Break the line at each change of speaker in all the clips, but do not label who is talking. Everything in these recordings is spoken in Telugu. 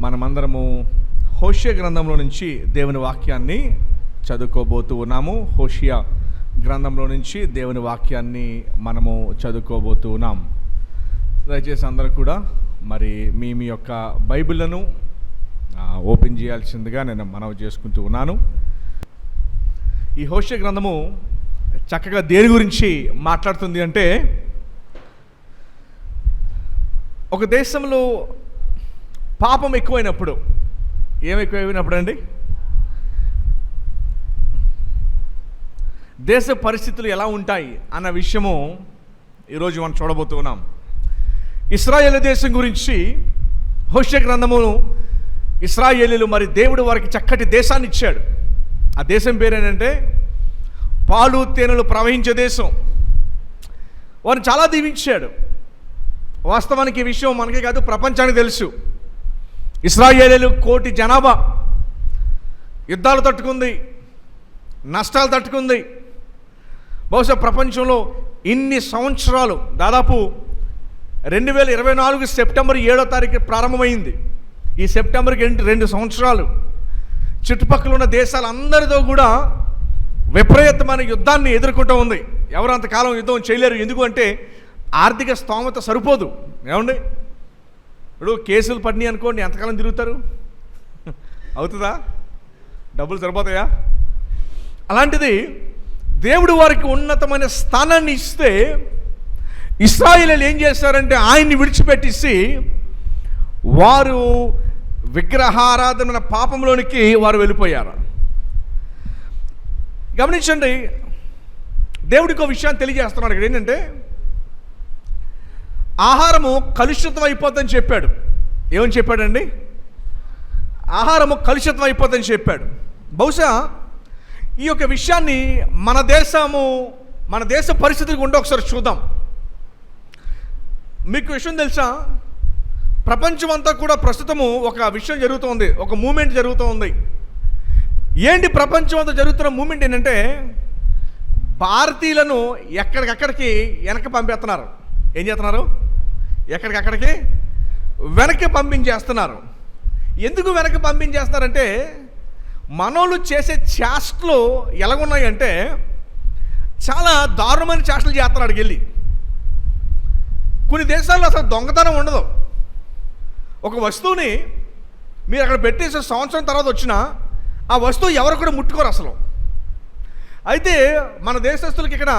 మనమందరము హోషియా గ్రంథంలో నుంచి దేవుని వాక్యాన్ని చదువుకోబోతూ ఉన్నాము. హోషియా గ్రంథంలో నుంచి దేవుని వాక్యాన్ని మనము చదువుకోబోతూ ఉన్నాం. దయచేసి అందరూ కూడా మరి మీ యొక్క బైబిళ్లను ఓపెన్ చేయాల్సిందిగా నేను మనవి చేసుకుంటూ ఉన్నాను. ఈ హోషియా గ్రంథము చక్కగా దేని గురించి మాట్లాడుతుంది అంటే, ఒక దేశంలో పాపం ఎక్కువైనప్పుడు, ఎక్కువైనప్పుడు అండి, దేశ పరిస్థితులు ఎలా ఉంటాయి అన్న విషయము ఈరోజు మనం చూడబోతున్నాం. ఇశ్రాయేలు దేశం గురించి హోషియా గ్రంథము, ఇశ్రాయేలీలు మరి దేవుడు వారికి చక్కటి దేశాన్ని ఇచ్చాడు. ఆ దేశం పేరేంటంటే పాలు తేనెలు ప్రవహించే దేశం. వారిని చాలా దీవించాడు. వాస్తవానికి ఈ విషయం మనకే కాదు, ప్రపంచానికి తెలుసు. ఇశ్రాయేలీలు 1 కోటి జనాభా, యుద్ధాలు తట్టుకుంది, నష్టాలు తట్టుకుంది. బహుశా ప్రపంచంలో ఇన్ని సంవత్సరాలు, దాదాపు 2024 సెప్టెంబర్ 7వ తారీఖు ప్రారంభమైంది. ఈ సెప్టెంబర్కి 2 సంవత్సరాలు చుట్టుపక్కల ఉన్న దేశాలందరితో కూడా విపరీతమైన యుద్ధాన్ని ఎదుర్కొంటూ ఉంది. ఎవరు అంతకాలం యుద్ధం చేయలేరు. ఎందుకు అంటే ఆర్థిక స్తోమత సరిపోదు. ఏమండి, ఇప్పుడు కేసులు పడినాయి అనుకోండి, ఎంతకాలం తిరుగుతారు? అవుతుందా? డబ్బులు సరిపోతాయా? అలాంటిది దేవుడు వారికి ఉన్నతమైన స్థానాన్ని ఇస్తే ఇశ్రాయేలీయులు ఏం చేస్తారంటే ఆయన్ని విడిచిపెట్టేసి వారు విగ్రహారాధన పాపంలోనికి వారు వెళ్ళిపోయారు. గమనించండి, దేవుడికి ఒక విషయాన్ని తెలియజేస్తున్నాడు ఇక్కడ. ఏంటంటే ఆహారము కలుషితం అయిపోతుందని చెప్పాడు. ఏమని చెప్పాడండి? ఆహారము కలుషితం అయిపోతుందని చెప్పాడు. బహుశా ఈ యొక్క విషయాన్ని మన దేశ పరిస్థితులకు ఉంటే ఒకసారి చూద్దాం. మీకు విషయం తెలుసా, ప్రపంచం అంతా కూడా ప్రస్తుతము ఒక విషయం జరుగుతుంది, ఒక మూమెంట్ జరుగుతూ ఉంది. ఏంటి ప్రపంచం అంతా జరుగుతున్న మూమెంట్ ఏంటంటే, భారతీయులను ఎక్కడికక్కడికి వెనక్కి పంపేస్తున్నారు. ఏం చేస్తున్నారు? ఎక్కడికక్కడికి వెనక్కి పంపించేస్తున్నారు. ఎందుకు వెనక్కి పంపించేస్తున్నారంటే, మనోళ్ళు చేసే చేష్టలు ఎలాగున్నాయంటే చాలా దారుణమైన చేష్టలు చేస్తున్నాడు. వెళ్ళి కొన్ని దేశాల్లో అసలు దొంగతనం ఉండదు. ఒక వస్తువుని మీరు అక్కడ పెట్టేసే సంవత్సరం తర్వాత వచ్చినా ఆ వస్తువు ఎవరు కూడా ముట్టుకోరు అసలు. అయితే మన దేశస్తులకి ఇక్కడ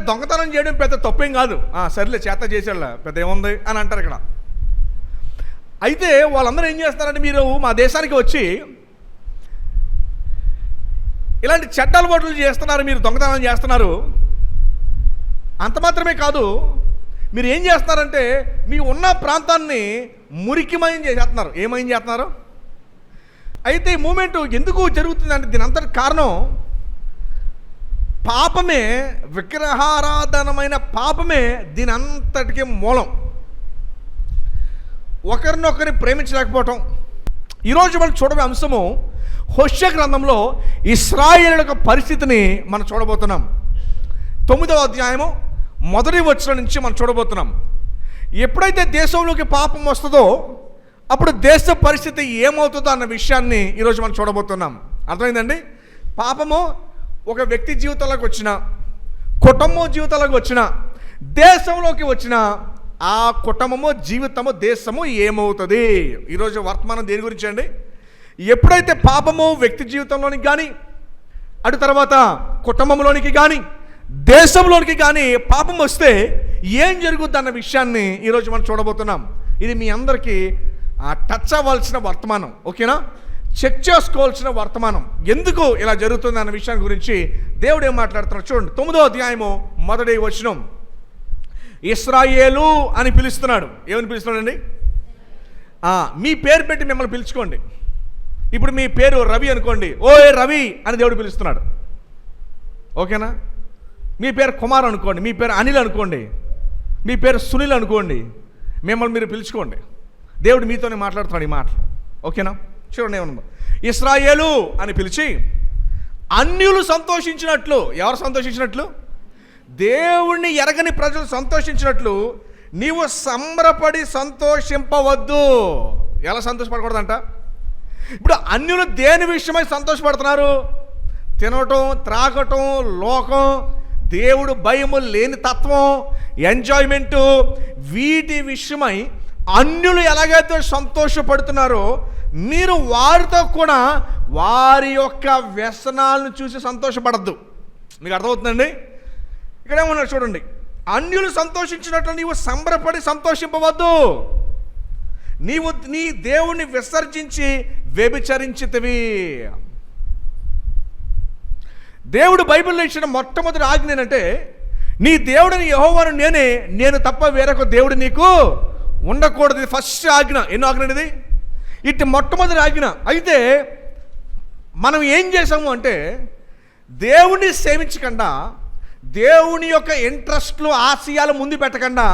దొంగతనం చేయడం పెద్ద తప్పేం కాదు. సర్లే, చేత చేసేళ్ళ పెద్ద ఏముంది అని అంటారు ఇక్కడ. అయితే వాళ్ళందరూ ఏం చేస్తారంటే, మీరు మా దేశానికి వచ్చి ఇలాంటి చెడ్డ అలవాట్లు చేస్తున్నారు, మీరు దొంగతనం చేస్తున్నారు. అంత మాత్రమే కాదు, మీరు ఏం చేస్తున్నారంటే మీ ఉన్న ప్రాంతాన్ని మురికిమయం చేసేస్తున్నారు. ఏమయం చేస్తున్నారు? అయితే ఈ మూమెంట్ ఎందుకు జరుగుతుందంటే దీని అంతటి కారణం పాపమే, విగ్రహారాధనమైన పాపమే దీని అంతటికి మూలం. ఒకరినొకరిని ప్రేమించలేకపోవటం. ఈరోజు మనం చూడబోయే అంశము హోషియా గ్రంథంలో ఇశ్రాయేలీయుల యొక్క పరిస్థితిని మనం చూడబోతున్నాం. 9వ అధ్యాయము 1వ వచనం నుంచి మనం చూడబోతున్నాం. ఎప్పుడైతే దేశంలోకి పాపం వస్తుందో అప్పుడు దేశ పరిస్థితి ఏమవుతుందో అన్న విషయాన్ని ఈరోజు మనం చూడబోతున్నాం. అర్థమైందండి? పాపము ఒక వ్యక్తి జీవితంలోకి వచ్చిన, కుటుంబం జీవితంలోకి వచ్చిన, దేశంలోకి వచ్చిన, ఆ కుటుంబము, జీవితము, దేశము ఏమవుతుంది? ఈరోజు వర్తమానం దేని గురించి అండి? ఎప్పుడైతే పాపము వ్యక్తి జీవితంలోనికి కానీ, అటు తర్వాత కుటుంబంలోనికి కానీ, దేశంలోనికి కానీ పాపం వస్తే ఏం జరుగుద్ది అన్న విషయాన్ని ఈరోజు మనం చూడబోతున్నాం. ఇది మీ అందరికీ టచ్ అవ్వాల్సిన వర్తమానం. ఓకేనా? చెక్ చేసుకోవాల్సిన వర్తమానం. ఎందుకు ఇలా జరుగుతుంది అన్న విషయాన్ని గురించి దేవుడు ఏం మాట్లాడుతున్నాడు చూడండి. 9వ అధ్యాయము 1వ వచనం. ఇశ్రాయేలు అని పిలుస్తున్నాడు. ఏమని పిలుస్తున్నాడండి? మీ పేరు పెట్టి మిమ్మల్ని పిలుచుకోండి. ఇప్పుడు మీ పేరు రవి అనుకోండి, ఓయ్ రవి అని దేవుడు పిలుస్తున్నాడు. ఓకేనా? మీ పేరు కుమార్ అనుకోండి, మీ పేరు అనిల్ అనుకోండి, మీ పేరు సునీల్ అనుకోండి, మిమ్మల్ని మీరు పిలుచుకోండి. దేవుడు మీతోనే మాట్లాడుతున్నాడు ఈ మాటలు. ఓకేనా? చూడండి ఏమన్నా, ఇశ్రాయేలు అని పిలిచి అన్యులు సంతోషించినట్లు. ఎవరు సంతోషించినట్లు? దేవుణ్ణి ఎరగని ప్రజలు సంతోషించినట్లు నీవు సంబరపడి సంతోషింపవద్దు. ఎలా సంతోషపడకూడదంట? ఇప్పుడు అన్యులు దేని విషయమై సంతోషపడుతున్నారు? తినటం, త్రాగటం, లోకం, దేవుడు భయము లేని తత్వం, ఎంజాయ్మెంటు, వీటి విషయమై అన్యులు ఎలాగైతే సంతోషపడుతున్నారో మీరు వారితో కూడా వారి యొక్క వ్యసనాలను చూసి సంతోషపడద్దు. మీకు అర్థమవుతుందండి? ఇక్కడేమన్నారు చూడండి, అన్యులు సంతోషించినట్లు నీవు సంబరపడి సంతోషింపవద్దు. నీవు నీ దేవుణ్ణి విసర్జించి వ్యభిచరించితివి. దేవుడు బైబిల్లో ఇచ్చిన మొట్టమొదటి ఆజ్ఞ ఏంటంటే, నీ దేవుడిని యెహోవాను నేను తప్ప వేరొక దేవుడు నీకు ఉండకూడదు. ఇది ఫస్ట్ ఆజ్ఞ. ఎన్నో ఆజ్ఞ ఇది? ఇటు మొట్టమొదటి ఆజ్ఞ. అయితే మనం ఏం చేసాము అంటే, దేవుణ్ణి సేవించకుండా, దేవుని యొక్క ఇంట్రెస్ట్లు, ఆశయాలు ముందు పెట్టకుండా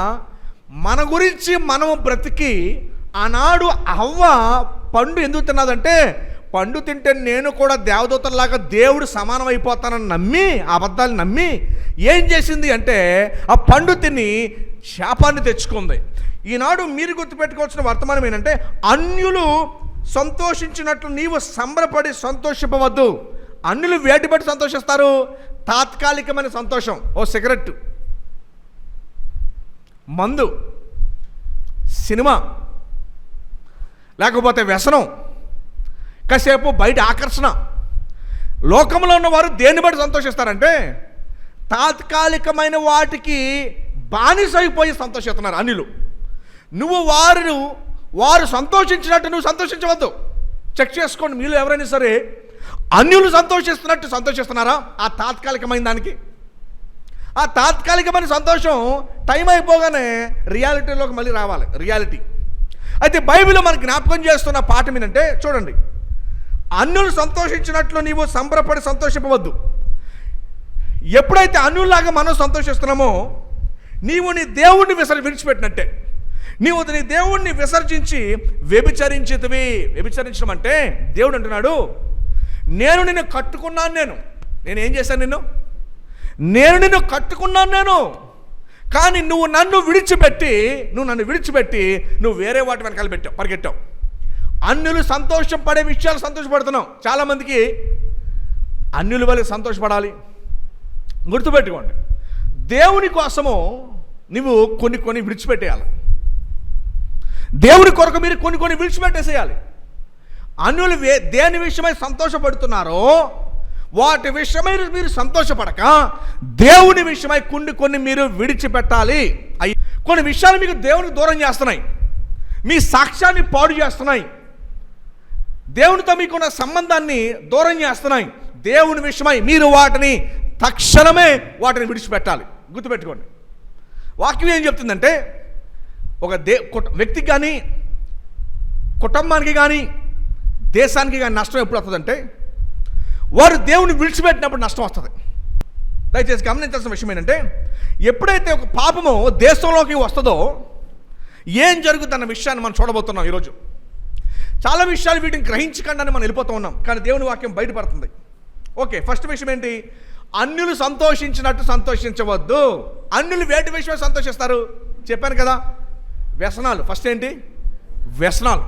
మన గురించి మనము బ్రతికి, ఆనాడు హవ్వ పండు ఎందుకు తిన్నదంటే, పండు తింటే నేను కూడా దేవదూతలాగా దేవుడు సమానం అయిపోతానని నమ్మి, ఆ అబద్ధాలు నమ్మి ఏం చేసింది అంటే ఆ పండు తిని శాపాన్ని తెచ్చుకుంది. ఈనాడు మీరు గుర్తుపెట్టుకోవాల్సిన వర్తమానం ఏంటంటే, అన్యులు సంతోషించినట్లు నీవు సంబరపడి సంతోషింపవద్దు. అన్యులు వేటి బట్టి సంతోషిస్తారు? తాత్కాలికమైన సంతోషం. ఓ సిగరెట్, మందు, సినిమా, లేకపోతే వ్యసనం, కాసేపు బయట ఆకర్షణ. లోకంలో ఉన్నవారు దేన్ని బట్టి సంతోషిస్తారంటే తాత్కాలికమైన వాటికి బానిసైపోయి సంతోషిస్తున్నారు అన్యులు. నువ్వు వారు సంతోషించినట్టు నువ్వు సంతోషించవద్దు. చెక్ చేసుకోండి, మీలో ఎవరైనా సరే అన్యులు సంతోషిస్తున్నట్టు సంతోషిస్తున్నారా? ఆ తాత్కాలికమైన దానికి. ఆ తాత్కాలికమైన సంతోషం టైం అయిపోగానే రియాలిటీలోకి మళ్ళీ రావాలి, రియాలిటీ. అయితే బైబిల్లో మనకు జ్ఞాపకం చేస్తున్న పాఠం ఏంటంటే చూడండి, అన్యులు సంతోషించినట్లు నీవు సంబరపడి సంతోషింపవద్దు. ఎప్పుడైతే అన్యుల్లాగా మనం సంతోషిస్తున్నామో నీవు నీ దేవుణ్ణి విడిచిపెట్టినట్టే. నీవు నీ దేవుణ్ణి విసర్జించి వ్యభిచరించితివి. వ్యభిచరించడం అంటే దేవుడు అంటున్నాడు, నేను నిన్ను కట్టుకున్నాను, నేను ఏం చేశాను? నేను నిన్ను కట్టుకున్నాను, కానీ నువ్వు నన్ను విడిచిపెట్టి నువ్వు వేరే వాటి వెనకాల పరిగెట్టావు. అన్యులు సంతోషం పడే విషయాలు సంతోషపడుతున్నావు. చాలామందికి అన్యుల వల్ల సంతోషపడాలి. గుర్తుపెట్టుకోండి, దేవుని కోసము నువ్వు కొన్ని విడిచిపెట్టేయాలి. దేవుని కొరకు మీరు కొన్ని విడిచిపెట్టేసేయాలి. అన్యులు దేని విషయమై సంతోషపడుతున్నారో వాటి విషయమై మీరు సంతోషపడక దేవుని విషయమై కొన్ని మీరు విడిచిపెట్టాలి. కొన్ని విషయాలు మీకు దేవునికి దూరం చేస్తున్నాయి, మీ సాక్ష్యాన్ని పాడు చేస్తున్నాయి, దేవునితో మీకున్న సంబంధాన్ని దూరం చేస్తున్నాయి. దేవుని విషయమై మీరు తక్షణమే వాటిని విడిచిపెట్టాలి. గుర్తుపెట్టుకోండి, వాక్యం ఏం చెప్తుందంటే, ఒక వ్యక్తికి కానీ కుటుంబానికి కానీ దేశానికి కానీ నష్టం ఎప్పుడు వస్తుందంటే వారు దేవుని విడిచిపెట్టినప్పుడు నష్టం వస్తుంది. దయచేసి గమనించాల్సిన విషయం ఏంటంటే, ఎప్పుడైతే ఒక పాపము దేశంలోకి వస్తుందో ఏం జరుగుతుందన్న విషయాన్ని మనం చూడబోతున్నాం. ఈరోజు చాలా విషయాలు వీటిని గ్రహించకుండానే మనం వెళ్ళిపోతూ ఉన్నాం, కానీ దేవుని వాక్యం బయటపడుతుంది. ఓకే, ఫస్ట్ విషయం ఏంటి? అన్యులు సంతోషించినట్టు సంతోషించవద్దు. అన్యులు వేటి విషయమై సంతోషిస్తారు? చెప్పాను కదా, వ్యసనాలు. ఫస్ట్ ఏంటి? వ్యసనాలు.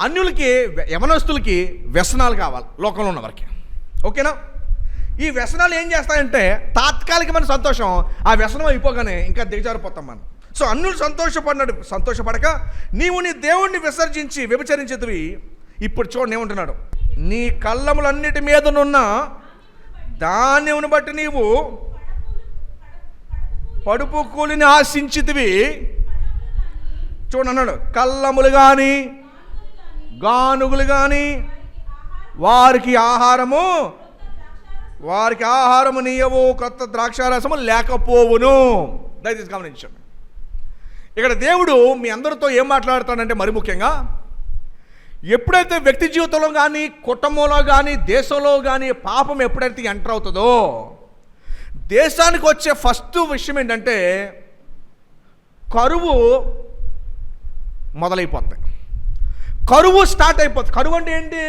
అన్యులకి, యవనస్తులకి వ్యసనాలు కావాలి లోకంలో ఉన్న వారికి. ఓకేనా? ఈ వ్యసనాలు ఏం చేస్తాయంటే తాత్కాలికమైన సంతోషం, ఆ వ్యసనం అయిపోగానే ఇంకా దిగజారిపోతాం మనం. సో అన్యులు సంతోషపడక నీవు నీ దేవుణ్ణి విసర్జించి వ్యభిచరించేదివి. ఇప్పుడు చూడండి ఏమంటున్నాడు, నీ కళ్ళములన్నిటి మీదనున్న ధాన్యమును బట్టి నీవు పడుపు కూలిని ఆశించితివి. చూడండి అన్నాడు, కళ్ళములు కానీ గానుగులు కానీ వారికి ఆహారము నీయవు, కొత్త ద్రాక్షారసము లేకపోవును. దయచేసి గమనించండి, ఇక్కడ దేవుడు మీ అందరితో ఏం మాట్లాడుతాడంటే, మరి ముఖ్యంగా ఎప్పుడైతే వ్యక్తి జీవితంలో కానీ కుటుంబంలో కానీ దేశంలో కానీ పాపం ఎప్పుడైతే ఎంటర్ అవుతుందో దేశానికి వచ్చే ఫస్ట్ విషయం ఏంటంటే కరువు మొదలైపోతుంది. కరువు స్టార్ట్ అయిపోతుంది. కరువు అంటే ఏంటి?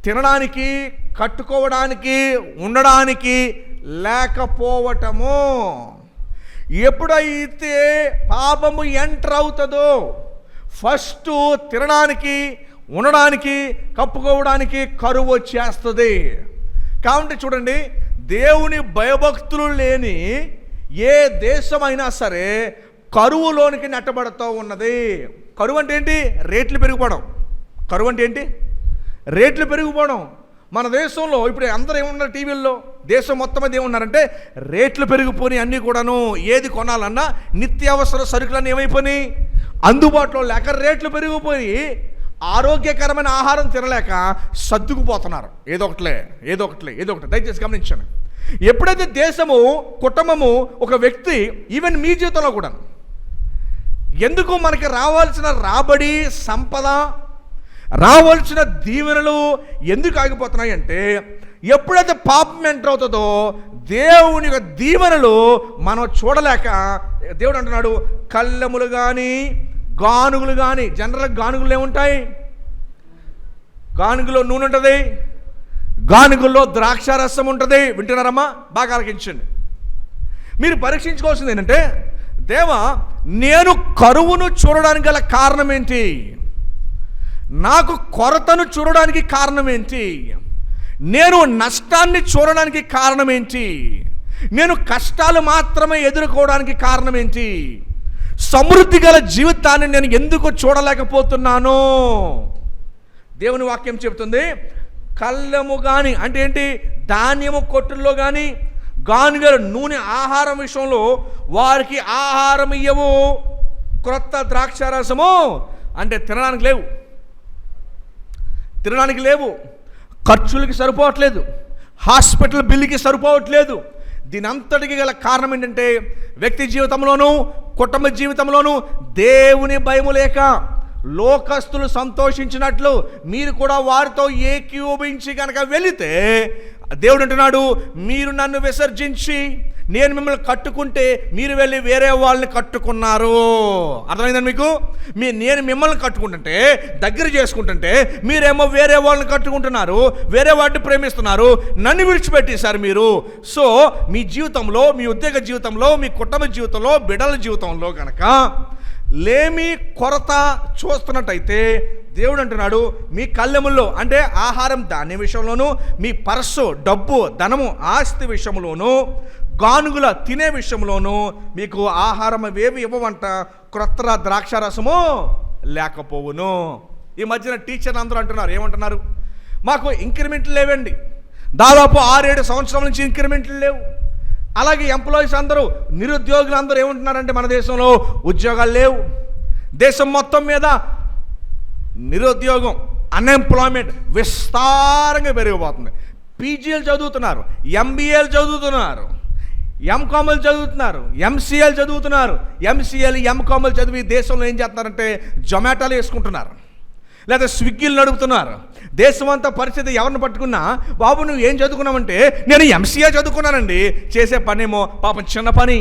తినడానికి, కట్టుకోవడానికి, ఉండడానికి లేకపోవటము. ఎప్పుడైతే పాపము ఎంటర్ అవుతుందో ఫస్ట్ తినడానికి, ఉండడానికి, కప్పుకోవడానికి కరువు వచ్చేస్తుంది. కాబట్టి చూడండి, దేవుని భయభక్తులు లేని ఏ దేశమైనా సరే కరువులోనికి నెట్టబడుతూ ఉన్నది. కరువు అంటే ఏంటి? రేట్లు పెరిగిపోవడం. కరువు అంటే ఏంటి? రేట్లు పెరిగిపోవడం. మన దేశంలో ఇప్పుడు అందరూ ఏమున్నారు, టీవీల్లో దేశం మొత్తం మీద ఏమున్నారంటే రేట్లు పెరిగిపోయి అన్నీ కూడాను ఏది కొనాలన్నా నిత్యావసర సరుకులన్నీ ఏమైపోయినాయి, అందుబాటులో లేక రేట్లు పెరిగిపోయి ఆరోగ్యకరమైన ఆహారం తినలేక సర్దుకుపోతున్నారు. ఏదో ఒకటి. దయచేసి గమనించండి. ఎప్పుడైతే దేశము, కుటుంబము, ఒక వ్యక్తి, ఈవెన్ మీ జీవితంలో కూడా ఎందుకు మనకి రావాల్సిన రాబడి, సంపద, రావాల్సిన దీవెనలు ఎందుకు ఆగిపోతున్నాయి అంటే ఎప్పుడైతే పాపం ఎంటర్ అవుతుందో దేవుని యొక్క దీవెనలు మనం చూడలేక దేవుడు అంటున్నాడు, కళ్ళెములు కానీ గానుగులు కానీ, జనరల్గా గానుగులు ఏముంటాయి? గానుగులో నూనె ఉంటుంది, గానుగుల్లో ద్రాక్షారసం ఉంటుంది. వింటున్నారమ్మా? బాగా ఆలకించండి. మీరు పరీక్షించుకోవాల్సింది ఏంటంటే, దేవా, నేను కరువును చూడడానికి గల కారణం ఏంటి? నాకు కొరతను చూడడానికి కారణం ఏంటి? నేను నష్టాన్ని చూడడానికి కారణం ఏంటి? నేను కష్టాలు మాత్రమే ఎదుర్కోవడానికి కారణం ఏంటి? సమృద్ధి గల జీవితాన్ని నేను ఎందుకు చూడలేకపోతున్నాను? దేవుని వాక్యం చెబుతుంది, కళ్ళెము కానీ అంటే ఏంటి? ధాన్యము కొట్టుల్లో కానీ, గానుగల నూనె ఆహారం విషయంలో వారికి ఆహారం ఇయ్యవు, క్రొత్త ద్రాక్షారసము అంటే తినడానికి లేవు, ఖర్చులకి సరిపోవట్లేదు, హాస్పిటల్ బిల్లుకి సరిపోవట్లేదు. దీని అంతటికి గల కారణం ఏంటంటే వ్యక్తి జీవితంలోనూ, కుటుంబ జీవితంలోనూ దేవుని భయము లేక లోకస్తులు సంతోషించినట్లు మీరు కూడా వారితో ఏకీభవించి కనుక వెళితే, దేవుడు అంటున్నాడు, మీరు నన్ను విసర్జించి నేను మిమ్మల్ని కట్టుకుంటే మీరు వెళ్ళి వేరే వాళ్ళని కట్టుకున్నారు. అర్థమైందని మీకు? నేను మిమ్మల్ని కట్టుకుంటుంటే, దగ్గర చేసుకుంటుంటే, మీరేమో వేరే వాళ్ళని కట్టుకుంటున్నారు, వేరే వాటిని ప్రేమిస్తున్నారు, నన్ను విడిచిపెట్టేశారు మీరు. సో మీ జీవితంలో, మీ ఉద్యోగ జీవితంలో, మీ కుటుంబ జీవితంలో, బిడ్డల జీవితంలో కనుక లేమి, కొరత చూస్తున్నట్టయితే దేవుడు అంటున్నాడు, మీ కళ్ళెముల్లో అంటే ఆహారం, ధాన్య విషయంలోనూ, మీ పర్సు, డబ్బు, ధనము, ఆస్తి విషయంలోనూ, గానుగుల తినే విషయంలోనూ మీకు ఆహారం ఏవి ఇవ్వవంట, క్రొత్త ద్రాక్షారసము లేకపోవును. ఈ మధ్యన టీచర్లు అందరూ అంటున్నారు, ఏమంటున్నారు? మాకు ఇంక్రిమెంట్లు లేవండి, దాదాపు 6-7 సంవత్సరాల నుంచి ఇంక్రిమెంట్లు లేవు. అలాగే ఎంప్లాయీస్ అందరూ, నిరుద్యోగులు అందరూ ఏమంటున్నారంటే మన దేశంలో ఉద్యోగాలు లేవు. దేశం మొత్తం మీద నిరుద్యోగం, అన్ఎంప్లాయ్మెంట్ విస్తారంగా పెరిగిపోతుంది. పీజీలు చదువుతున్నారు, ఎంబీఏలు చదువుతున్నారు, ఎంకామ్లు చదువుతున్నారు, ఎంసీఏలు చదువుతున్నారు. ఎంసీఏలు, ఎంకామ్లు చదివి దేశంలో ఏం చేస్తున్నారంటే జొమాటోలు వేసుకుంటున్నారు, లేదా స్విగ్గీలు నడుపుతున్నారు. దేశం అంతా పరిస్థితి ఎవరిని పట్టుకున్నా, బాబు నువ్వు ఏం చదువుకున్నావంటే నేను ఎంసీఏ చదువుకున్నానండి. చేసే పనేమో పాపం చిన్న పని.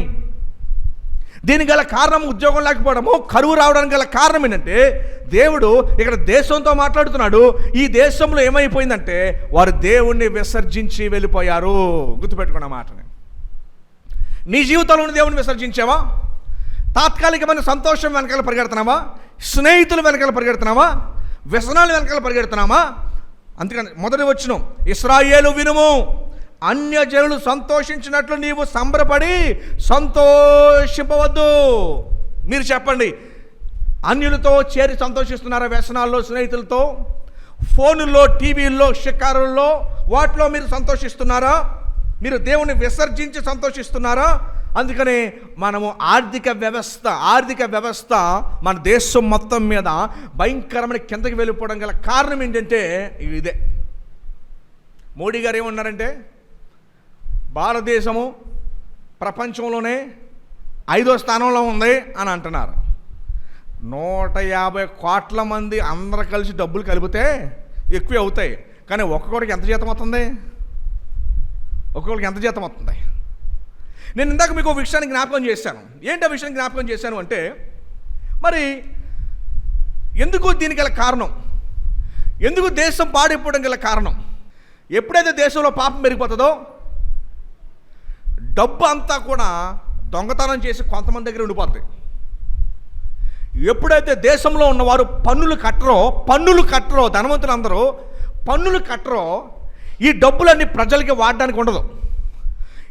దీనికి గల కారణం ఉద్యోగం లేకపోవడము, కరువు రావడానికి గల కారణం ఏంటంటే దేవుడు ఇక్కడ దేశంతో మాట్లాడుతున్నాడు. ఈ దేశంలో ఏమైపోయిందంటే వారు దేవుణ్ణి విసర్జించి వెళ్ళిపోయారు. గుర్తుపెట్టుకున్న మాటని. నీ జీవితంలో దేవుని విసర్జించావా? తాత్కాలికమైన సంతోషం వెనకాల పరిగెడుతున్నావా? స్నేహితుల వెనకాల పరిగెడుతున్నావా? వ్యసనాలు వెనకాల పరిగెడుతున్నామా? అందుకని మొదటి వచనం, ఇశ్రాయేలు వినుము, అన్యజనులు సంతోషించినట్లు నీవు సంబరపడి సంతోషింపవద్దు. మీరు చెప్పండి, అన్యులతో చేరి సంతోషిస్తున్నారా? వ్యసనాల్లో, స్నేహితులతో, ఫోనుల్లో, టీవీల్లో, షికారుల్లో, వాటిలో మీరు సంతోషిస్తున్నారా? మీరు దేవుని విసర్జించి సంతోషిస్తున్నారా? అందుకనే మనము ఆర్థిక వ్యవస్థ మన దేశం మొత్తం మీద భయంకరమైన కిందకి వెళ్ళిపోవడం గల కారణం ఏంటంటే ఇదే. మోడీ గారు ఏమన్నారంటే భారతదేశము ప్రపంచంలోనే 5వ స్థానంలో ఉంది అని అంటున్నారు. 150 కోట్ల మంది అందరూ కలిసి డబ్బులు కలిపితే ఎక్కువే అవుతాయి. కానీ ఒక్కొక్కడికి ఎంత జీతం వస్తుంది? నేను ఇందాక మీకు ఒక విషయాన్ని జ్ఞాపకం చేశాను. ఏంటి ఆ విషయాన్ని జ్ఞాపకం చేశాను అంటే, మరి ఎందుకు దీనికి గల కారణం, ఎందుకు దేశం పాడైపోవడం గల కారణం, ఎప్పుడైతే దేశంలో పాపం పెరిగిపోతుందో డబ్బు అంతా కూడా దొంగతనం చేసి కొంతమంది దగ్గర ఉండిపోద్ది. ఎప్పుడైతే దేశంలో ఉన్నవారు పన్నులు కట్టరో ధనవంతులందరూ పన్నులు కట్టరో, ఈ డబ్బులన్నీ ప్రజలకి వాడడానికి ఉండదు.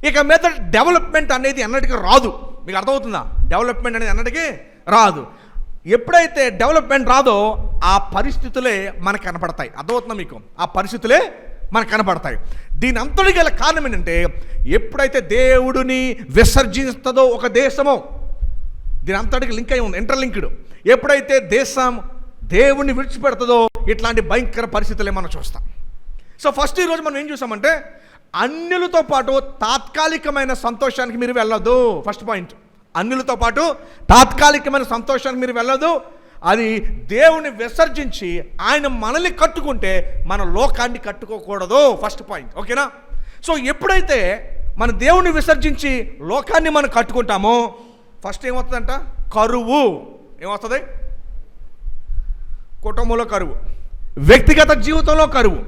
ఇక మీద డెవలప్మెంట్ అనేది ఎన్నటికీ రాదు. మీకు అర్థమవుతుందా? డెవలప్మెంట్ అనేది ఎన్నటికీ రాదు. ఎప్పుడైతే డెవలప్మెంట్ రాదో ఆ పరిస్థితులే మనకు కనపడతాయి. అర్థమవుతుందా మీకు? ఆ పరిస్థితులే మనకు కనపడతాయి. దీని అంతటి గల కారణం ఏంటంటే, ఎప్పుడైతే దేవుడిని విసర్జిస్తుందో ఒక దేశమో, దీని అంతటికి లింక్ అయి ఉంది, ఇంటర్లింక్డ్. ఎప్పుడైతే దేశం దేవుణ్ణి విడిచిపెడుతుందో ఇట్లాంటి భయంకర పరిస్థితులే మనం చూస్తాం. సో ఫస్ట్ ఈరోజు మనం ఏం చూసామంటే, అన్యులతో పాటు తాత్కాలికమైన సంతోషానికి మీరు వెళ్ళొద్దు. ఫస్ట్ పాయింట్, అన్యులతో పాటు తాత్కాలికమైన సంతోషానికి మీరు వెళ్ళొద్దు. అది దేవుని విసర్జించి ఆయన మనల్ని కట్టుకుంటే మన లోకాన్ని కట్టుకోకూడదు. ఫస్ట్ పాయింట్, ఓకేనా? సో ఎప్పుడైతే మన దేవుని విసర్జించి లోకాన్ని మనం కట్టుకుంటామో ఫస్ట్ ఏమవుతుందంట? కరువు. ఏమవుతుంది? కుటుంబంలో కరువు, వ్యక్తిగత జీవితంలో కరువు,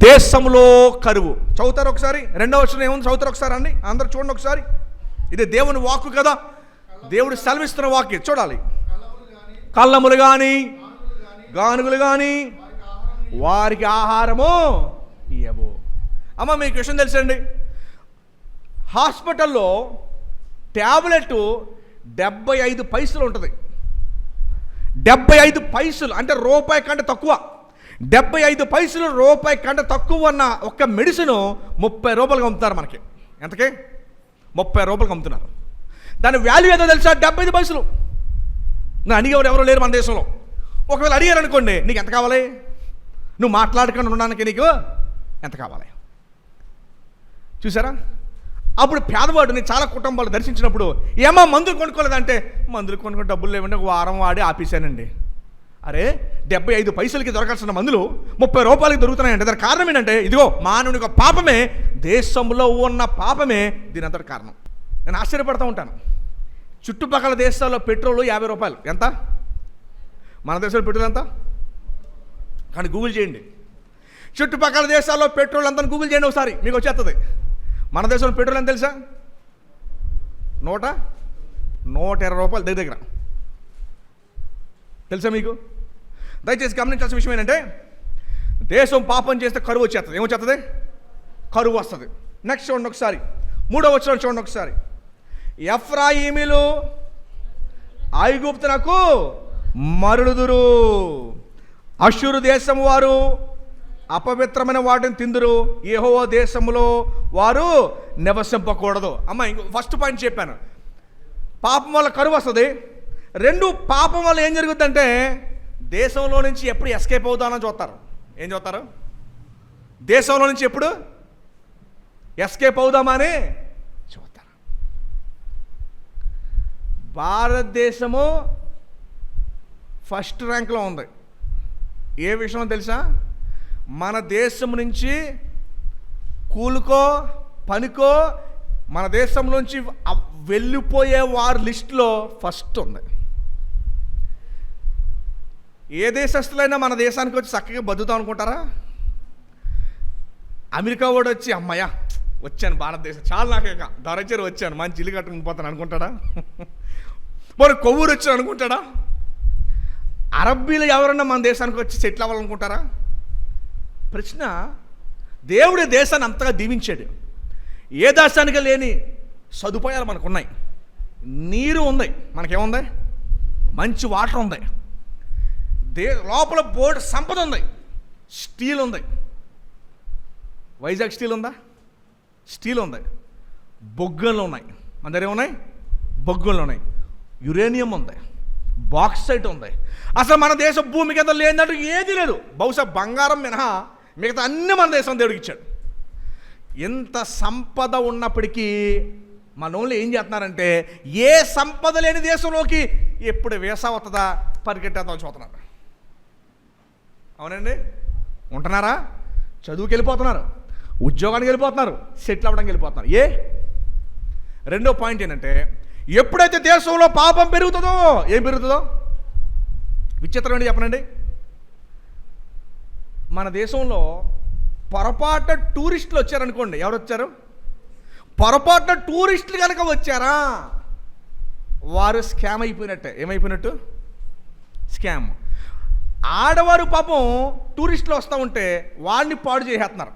దేశంలో కరువు. చదువుతారు ఒకసారి, రెండవ వచనం ఏముంది చదువుతారు ఒకసారి అండి, అందరు చూడండి ఒకసారి. ఇది దేవుని వాక్కు కదా, దేవుడు సెలవిస్తున్న వాక్యం చూడాలి. కళ్ళములు కానీ గానుగులు కానీ వారికి ఆహారము ఇయ్యవు. అమ్మ మీకు విషయం తెలుసండి, హాస్పిటల్లో ట్యాబ్లెట్ 75 పైసలు ఉంటుంది. 75 పైసలు అంటే రూపాయి కంటే తక్కువ. 75 పైసలు రూపాయి కంటే తక్కువ ఉన్న ఒక్క మెడిసిన్ 30 రూపాయలకు అమ్ముతున్నారు మనకి. ఎంతకి? 30 రూపాయలకు అమ్ముతున్నారు. దాని వాల్యూ ఏదో తెలుసా? 75 పైసలు. నా అడిగేవారు ఎవరు లేరు మన దేశంలో. ఒకవేళ అడిగారు అనుకోండి, నీకు ఎంత కావాలి, నువ్వు మాట్లాడకుండా ఉండడానికి నీకు ఎంత కావాలి? చూసారా? అప్పుడు పేదవాడిని చాలా కుటుంబాలు దర్శించినప్పుడు, ఏమో మందులు కొనుక్కోలేదంటే, మందులు కొనుక్కొని డబ్బులు లేవంటే ఒక వారం వాడి ఆపేశానండి. అరే 75 పైసలకి దొరకాల్సిన మందులు 30 రూపాయలకి దొరుకుతున్నాయంటే దానికి కారణం ఏంటంటే, ఇదిగో మానవుని యొక్క పాపమే, దేశంలో ఉన్న పాపమే దీని అంతటి కారణం. నేను ఆశ్చర్యపడుతూ ఉంటాను. చుట్టుపక్కల దేశాల్లో పెట్రోల్ 50 రూపాయలు. ఎంత? మన దేశంలో పెట్రోల్ ఎంత? కానీ గూగుల్ చేయండి. చుట్టుపక్కల దేశాల్లో పెట్రోల్ ఎంత గూగుల్ చేయండి ఒకసారి, మీకు వచ్చేస్తుంది. మన దేశంలో పెట్రోల్ ఎంత తెలుసా? 120 రూపాయలు దగ్గర. తెలుసా మీకు? దయచేసి గమనించాల్సిన విషయం ఏంటంటే, దేశం పాపం చేస్తే కరువు వచ్చేస్తుంది. ఏమొచ్చేస్తుంది? కరువు వస్తుంది. నెక్స్ట్ చూడండి ఒకసారి, 3వ వచనం చూడండి ఒకసారి. ఎఫ్రాయిమీలు ఐగుప్తునకు మరలుదురు, అష్షూరు దేశము వారు అపవిత్రమైన వాటిని తిందురు, యెహోవా దేశంలో వారు నివసింపకూడదు. అమ్మ ఫస్ట్ పాయింట్ చెప్పాను, పాపం వల్ల కరువు వస్తుంది. 2, పాపం వల్ల ఏం జరుగుతుందంటే, దేశంలో నుంచి ఎప్పుడు ఎస్కేప్ అవుతానని చూస్తారు. ఏం చూస్తారు? దేశంలో నుంచి ఎప్పుడు ఎస్కేప్ అవుదామని చూస్తారు. భారతదేశము ఫస్ట్ ర్యాంక్లో ఉంది. ఏ విషయం తెలుసా? మన దేశం నుంచి కూలుకో పనికో మన దేశం నుంచి వెళ్ళిపోయే వారి లిస్టులో ఫస్ట్ ఉంది. ఏ దేశస్తులైనా మన దేశానికి వచ్చి చక్కగా బతుకుతాం అనుకుంటారా? అమెరికా వాడు వచ్చి అమ్మయ్య వచ్చాను భారతదేశం చాలా నాకేక దొరచేరు వచ్చాను మంచి ఇల్లు కట్టుకుని పోతాను అనుకుంటాడా? మరి కొవ్వూరు వచ్చాను అనుకుంటాడా? అరబ్బీలు ఎవరన్నా మన దేశానికి వచ్చి సెటిల్ అవ్వాలనుకుంటారా? ప్రశ్న. దేవుడి దేశాన్ని అంతగా దీవించాడు. ఏ దేశానికి లేని సదుపాయాలు మనకున్నాయి. నీరు ఉంది, మనకేముంది? మంచి వాటర్ ఉంది, లోపల బోర్డు సంపద ఉంది, స్టీల్ ఉంది. వైజాగ్ స్టీల్ ఉందా? స్టీల్ ఉంది. బొగ్గులు ఉన్నాయి, మన దగ్గర ఏమున్నాయి? బొగ్గులు ఉన్నాయి. యురేనియం ఉంది, బాక్సైట్ ఉంది. అసలు మన దేశం భూమి కింద లేదంటూ ఏది లేదు. బహుశా బంగారం మినహా మిగతా అన్ని మన దేశం దేవుడికి ఇచ్చాడు. ఎంత సంపద ఉన్నప్పటికీ మన వాళ్ళు ఏం చేస్తున్నారంటే, ఏ సంపద లేని దేశంలోకి ఎప్పుడు వీసా వస్తుందా పరిగెట్టేద్దాం చూస్తున్నారు. అవునండి, ఉంటున్నారా? చదువుకి వెళ్ళిపోతున్నారు, ఉద్యోగానికి వెళ్ళిపోతున్నారు, సెటిల్ అవ్వడానికి వెళ్ళిపోతున్నారు. రెండో పాయింట్ ఏంటంటే, ఎప్పుడైతే దేశంలో పాపం పెరుగుతుందో ఏం పెరుగుతుందో విచిత్రం ఏంటి చెప్పనండి. మన దేశంలో పొరపాటున టూరిస్టులు వచ్చారనుకోండి. ఎవరు వచ్చారు? పొరపాటున టూరిస్టులు కనుక వచ్చారా, వారు స్కామ్ అయిపోయినట్టే. ఏమైపోయినట్టు? స్కామ్. ఆడవారు పాపం టూరిస్టులు వస్తూ ఉంటే వాడిని పాడు చేసేస్తున్నారు.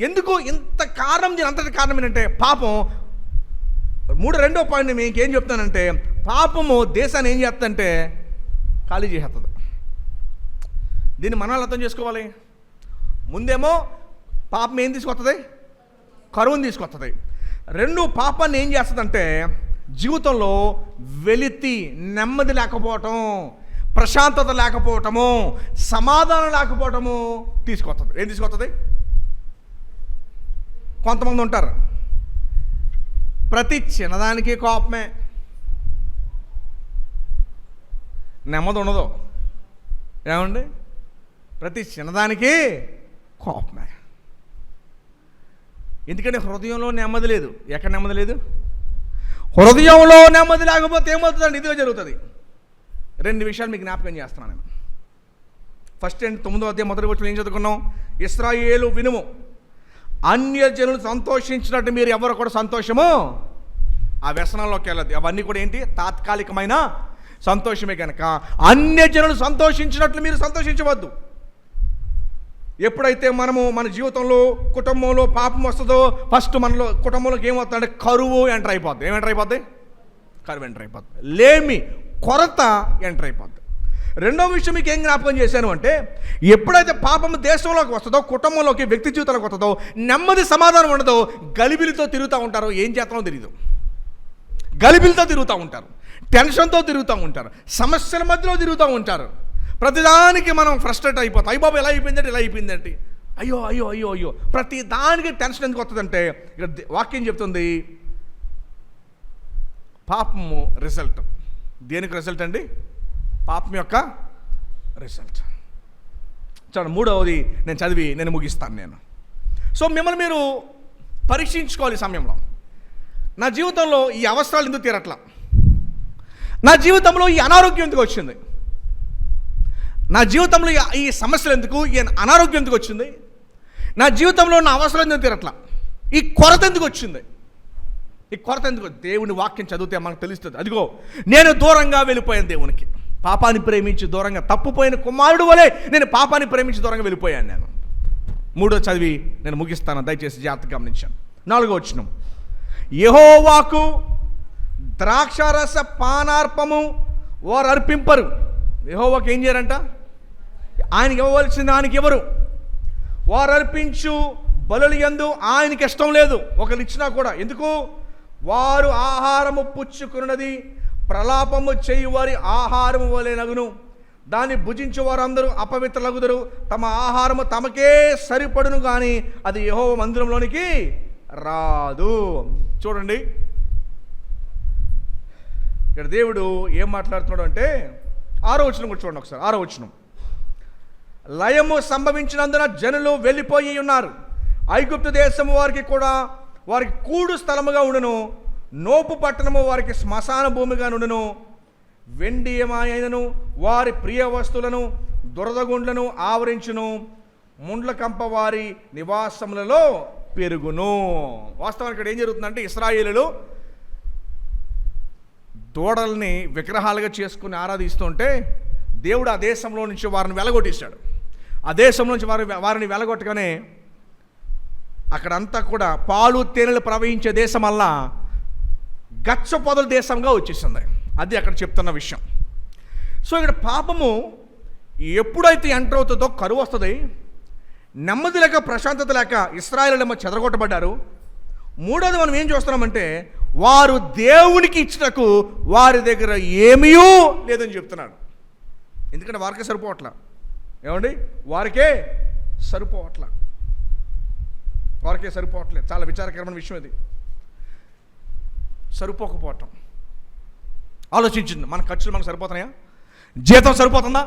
ఎందుకు ఇంత కారణం? దీని అంతటి కారణం ఏంటంటే పాపం. రెండో పాయింట్ నేను ఇంకేం చెప్తానంటే, పాపము దేశాన్ని ఏం చేస్తుందంటే ఖాళీ చేసేస్తుంది. దీన్ని మనం అర్థం చేసుకోవాలి. ముందేమో పాపం ఏం తీసుకొస్తుంది? కరువుని తీసుకొస్తుంది. రెండు, పాపాన్ని ఏం చేస్తుందంటే జీవితంలో వెలితి, నెమ్మది లేకపోవటం, ప్రశాంతత లేకపోవటము, సమాధానం లేకపోవటము తీసుకొస్తుంది. ఏం తీసుకొస్తుంది? కొంతమంది ఉంటారు ప్రతి చిన్నదానికి కోపమే, నెమ్మది ఉండదు. ఏమండి? ప్రతి చిన్నదానికి కోపమే. ఎందుకంటే హృదయంలో నెమ్మది లేదు. ఎక్కడ నెమ్మది లేదు? హృదయంలో నెమ్మది లేకపోతే ఏమవుతుందండి? ఇదిగా జరుగుతుంది. 2 విషయాలు మీకు జ్ఞాపకం చేస్తున్నాను నేను. ఫస్ట్ ఏంటి? 9వ అధ్యాయం మొదటి వచనం ఏం చదువుకున్నాం? ఇశ్రాయేలు వినుము, అన్యజనులు సంతోషించినట్టు మీరు ఎవరు కూడా సంతోషము ఆ వ్యసనాల్లోకి వెళ్ళదు. అవన్నీ కూడా ఏంటి? తాత్కాలికమైన సంతోషమే. కనుక అన్యజనులు సంతోషించినట్లు మీరు సంతోషించవద్దు. ఎప్పుడైతే మనము మన జీవితంలో కుటుంబంలో పాపం వస్తుందో ఫస్ట్ మనలో కుటుంబంలోకి ఏమవుతుందంటే కరువు ఎంటర్ అయిపోద్ది. ఏం ఎంటర్ అయిపోద్ది? కరువు ఎంటర్ అయిపోద్ది. లేమి, కొరత ఎంటర్ అయిపోద్ది. రెండో విషయం మీకు ఏం జ్ఞాపకం చేశాను అంటే, ఎప్పుడైతే పాపం దేశంలోకి వస్తుందో, కుటుంబంలోకి, వ్యక్తి జీవితంలోకి వస్తుందో, నెమ్మది సమాధానం ఉండదో, గలిబిలితో తిరుగుతూ ఉంటారు. ఏం చేస్తానో తెలియదు. గలిబిలితో తిరుగుతూ ఉంటారు, టెన్షన్తో తిరుగుతూ ఉంటారు, సమస్యల మధ్యలో తిరుగుతూ ఉంటారు. ప్రతిదానికి మనం ఫ్రస్ట్రేట్ అయిపోతాం. అయ్యో బాబు, ఎలా అయిపోయిందంటే ఇలా అయిపోయిందంటే, అయ్యో అయ్యో అయ్యో అయ్యో. ప్రతి దానికి టెన్షన్ ఎందుకు వస్తుందంటే, ఇక్కడ వాక్యం చెప్తుంది పాపము రిజల్ట్. దేనికి రిజల్ట్ అండి? పాపం యొక్క రిజల్ట్. చూడండి, 3వది నేను చదివి నేను ముగిస్తాను. సో మిమ్మల్ని మీరు పరీక్షించుకోవాలి. ఈ సమయంలో నా జీవితంలో ఈ అవసరాలు ఎందుకు తీరట్లా? నా జీవితంలో ఈ అనారోగ్యం ఎందుకు వచ్చింది? నా జీవితంలో ఈ సమస్యలు ఎందుకు, ఈ అనారోగ్యం ఎందుకు వచ్చింది? నా జీవితంలో నా అవసరం ఎందుకు తీరట్లా? ఈ కొరత ఎందుకు వచ్చింది? ఈ కొరత ఎందుకు? దేవుని వాక్యం చదివితే మనకు తెలుస్తుంది. అదిగో, నేను దూరంగా వెళ్ళిపోయాను దేవునికి. పాపాన్ని ప్రేమించి దూరంగా, తప్పుపోయిన కుమారుడు వలె నేను పాపాన్ని ప్రేమించి దూరంగా వెళ్ళిపోయాను. నేను 3వ చదివి నేను ముగిస్తాను, దయచేసి జాగ్రత్తగా గమనించాను. 4వ వచనం, యెహోవాకు ద్రాక్షారస పానార్పము వారు అర్పింపరు. యెహోవాకు ఏం చేయరంట? ఆయనకి ఇవ్వవలసింది ఆయనకి ఎవరు? వారు అర్పించు బలులు యందు ఆయనకి ఇష్టం లేదు. ఒకరు ఇచ్చినా కూడా. ఎందుకు? వారు ఆహారము పుచ్చుకున్నది ప్రలాపము చేయు వారి ఆహారము వలెనగును. దాన్ని భుజించు వారందరూ అపవిత్రులగుదురు. తమ ఆహారము తమకే సరిపడును, కానీ అది యెహోవా మందిరంలోనికి రాదు. చూడండి, ఇక్కడ దేవుడు ఏం మాట్లాడుతున్నాడు అంటే, 6వ వచనం కూడా చూడండి ఒకసారి. 6వ వచనం, లయము సంభవించినందున జనులు వెళ్ళిపోయి ఉన్నారు. ఐగుప్తు దేశము వారికి కూడా వారికి కూడు స్థలముగా ఉండును. నోపు పట్టణము వారికి శ్మశాన భూమిగా నుండును. వెండి ఏమాయనను వారి ప్రియ వస్తువులను దురదగుండ్లను ఆవరించును. ముండ్ల కంప వారి నివాసములలో పెరుగును. వాస్తవానికి ఇక్కడ ఏం జరుగుతుందంటే, ఇశ్రాయేలులు దూడల్ని విగ్రహాలుగా చేసుకుని ఆరాధిస్తుంటే దేవుడు ఆ దేశంలో నుంచి వారిని వెలగొట్టేశాడు. ఆ దేశంలో నుంచి వారిని వెలగొట్టగానే అక్కడంతా కూడా పాలు తేనెలు ప్రవహించే దేశం వల్ల గచ్చ పొదల దేశంగా వచ్చేసింది. అది అక్కడ చెప్తున్న విషయం. సో ఇక్కడ పాపము ఎప్పుడైతే ఎంటర్ అవుతుందో కరువు వస్తుంది. నెమ్మది లేక, ప్రశాంతత లేక ఇశ్రాయేలులేమో చెదరగొట్టబడ్డారు. 3వది మనం ఏం చూస్తున్నామంటే, వారు దేవునికి ఇచ్చినకు వారి దగ్గర ఏమీ లేదని చెప్తున్నాడు. ఎందుకంటే వారికే సరిపోవట్లా. ఏమండి? వారికే సరిపోవట్లేదు. చాలా విచారకరమైన విషయం ఇది. సరిపోకపోవటం. ఆలోచించింది, మన ఖర్చులు మనకు సరిపోతున్నాయా? జీతం సరిపోతుందా?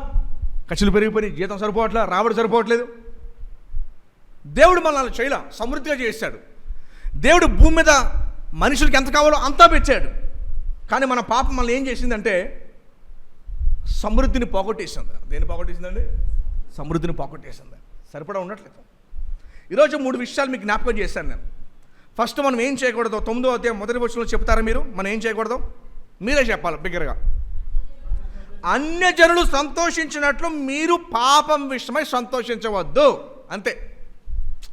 ఖర్చులు పెరిగిపోయి జీతం సరిపోవట్లే, రాబడి సరిపోవట్లేదు. దేవుడు మనల్ని చేయలా, సమృద్ధిగా చేశాడు. దేవుడు భూమి మీద మనుషులకి ఎంత కావాలో అంతా పెట్టాడు. కానీ మన పాపం మనల్ని ఏం చేసిందంటే సమృద్ధిని పోగొట్టేసింది. దేన్ని పోగొట్టేసిందండి? సమృద్ధిని పోగొట్టేసింది. సరిపడా ఉండట్లేదు. ఈరోజు 3 విషయాలు మీకు జ్ఞాపకం చేశాను నేను. ఫస్ట్, మనం ఏం చేయకూడదు? 9వ అధ్యాయం మొదటి వచనంలో చెప్తారా మీరు? మనం ఏం చేయకూడదు? మీరే చెప్పాలి బిగ్గరగా. అన్యజనులు సంతోషించినట్లు మీరు పాపం విషయమై సంతోషించవద్దు. అంతే,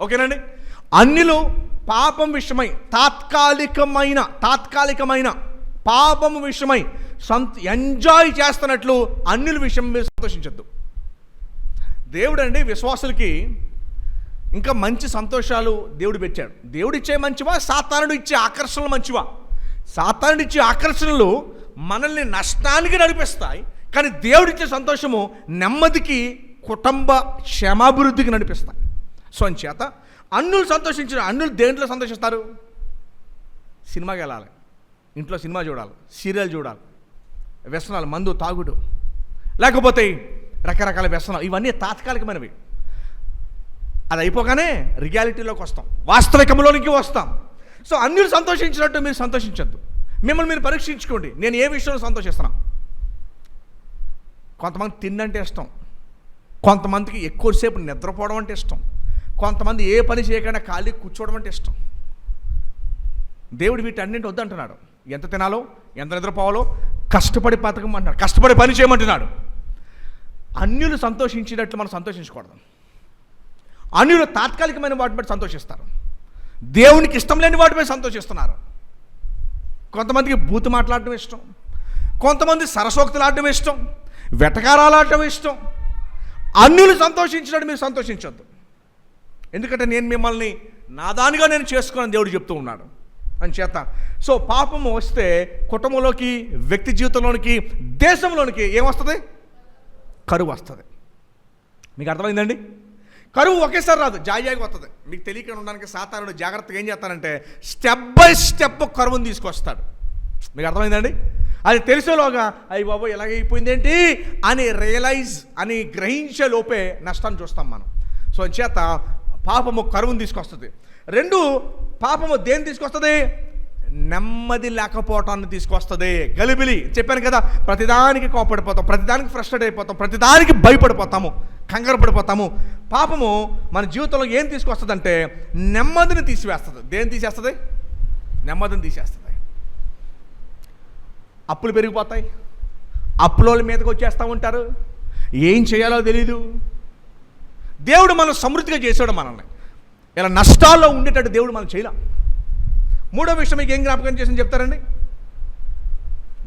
ఓకేనండి. అన్యులు పాపం విషయమై తాత్కాలికమైన పాపం విషయమై ఎంజాయ్ చేస్తున్నట్లు అన్యుల విషయం మీరు సంతోషించద్దు. దేవుడు అండి విశ్వాసులకి ఇంకా మంచి సంతోషాలు దేవుడు పెట్టాడు. దేవుడు ఇచ్చే మంచివా, సాతానుడు ఇచ్చే ఆకర్షణలు మంచివా? సాతానుడు ఇచ్చే ఆకర్షణలు మనల్ని నష్టానికి నడిపిస్తాయి, కానీ దేవుడిచ్చే సంతోషము నెమ్మదికి, కుటుంబ క్షేమాభివృద్ధికి నడిపిస్తాయి. సో అంచేత అన్యులు దేంట్లో సంతోషిస్తారు? సినిమాకి వెళ్ళాలి, ఇంట్లో సినిమా చూడాలి, సీరియల్ చూడాలి, వ్యసనాలు, మందు తాగుడు, లేకపోతే రకరకాల వ్యసనాలు, ఇవన్నీ తాత్కాలికమైనవి. అది అయిపోగానే రియాలిటీలోకి వస్తాం, వాస్తవికంలోనికి వస్తాం. సో అన్యులు సంతోషించినట్టు మీరు సంతోషించద్దు. మిమ్మల్ని మీరు పరీక్షించుకోండి, నేను ఏ విషయంలో సంతోషిస్తున్నా. కొంతమంది తిండంటే ఇష్టం, కొంతమందికి ఎక్కువసేపు నిద్రపోవడం అంటే ఇష్టం, కొంతమంది ఏ పని చేయకుండా ఖాళీ కూర్చోవడం అంటే ఇష్టం. దేవుడు వీటన్నింటి వద్దంటున్నాడు. ఎంత తినాలో, ఎంత నిద్రపోవాలో కష్టపడి బతకం అంటున్నాడు, కష్టపడి పని చేయమంటున్నాడు. అన్యులు సంతోషించినట్లు మనం సంతోషించకూడదు. అన్యులు తాత్కాలికమైన వాటి బట్టి సంతోషిస్తారు, దేవునికి ఇష్టం లేని వాటిపై సంతోషిస్తున్నారు. కొంతమందికి బూతు మాట్లాడటం ఇష్టం, కొంతమంది సరసోక్తులు ఆడటం ఇష్టం, వెటకారాలు ఆడటం ఇష్టం. అన్యులు సంతోషించినట్టు మీరు సంతోషించొద్దు. ఎందుకంటే నేను మిమ్మల్ని నాదానిగా నేను చేసుకున్నాను దేవుడు చెప్తూ ఉన్నాడు అని చేత. సో పాపము వస్తే కుటుంబంలోకి, వ్యక్తి జీవితంలోనికి, దేశంలోనికి ఏమొస్తుంది? కరువు వస్తుంది. మీకు అర్థమైందండి? కరువు ఒకేసారి రాదు, జాయిగా వస్తుంది. మీకు తెలియకుండా ఉండడానికి సాతానుడు జాగ్రత్తగా ఏం చేస్తానంటే స్టెప్ బై స్టెప్ కరువుని తీసుకొస్తాడు. మీకు అర్థమైందండి? అది తెలిసేలోగా అయ్యి బాబు ఎలాగైపోయింది ఏంటి అని గ్రహించే లోపే నష్టాన్ని చూస్తాం మనం. సో చేత పాపము కరువుని తీసుకొస్తుంది. రెండు, పాపము దేన్ని తీసుకొస్తుంది? నెమ్మది లేకపోవటాన్ని తీసుకొస్తుంది. గలిబిలి చెప్పాను కదా, ప్రతిదానికి కోపడిపోతాం, ప్రతిదానికి ఫ్రస్ట్రేట్ అయిపోతాం, ప్రతిదానికి భయపడిపోతాము, కంగారు పడిపోతాము. పాపము మన జీవితంలో ఏం తీసుకొస్తుంది అంటే నెమ్మదిని తీసివేస్తుంది. దేన్ని తీసేస్తుంది? నెమ్మదిని తీసేస్తుంది. అప్పులు పెరిగిపోతాయి, అప్పుల మీదకి వచ్చేస్తూ ఉంటారు, ఏం చేయాలో తెలీదు. దేవుడు మనం సమృద్ధిగా చేసాడు, మనల్ని ఇలా నష్టాల్లో ఉండేటట్టు దేవుడు మనం చేయలేం. మూడో విషయం మీకు ఏం జ్ఞాపకం చేసి చెప్తారండి?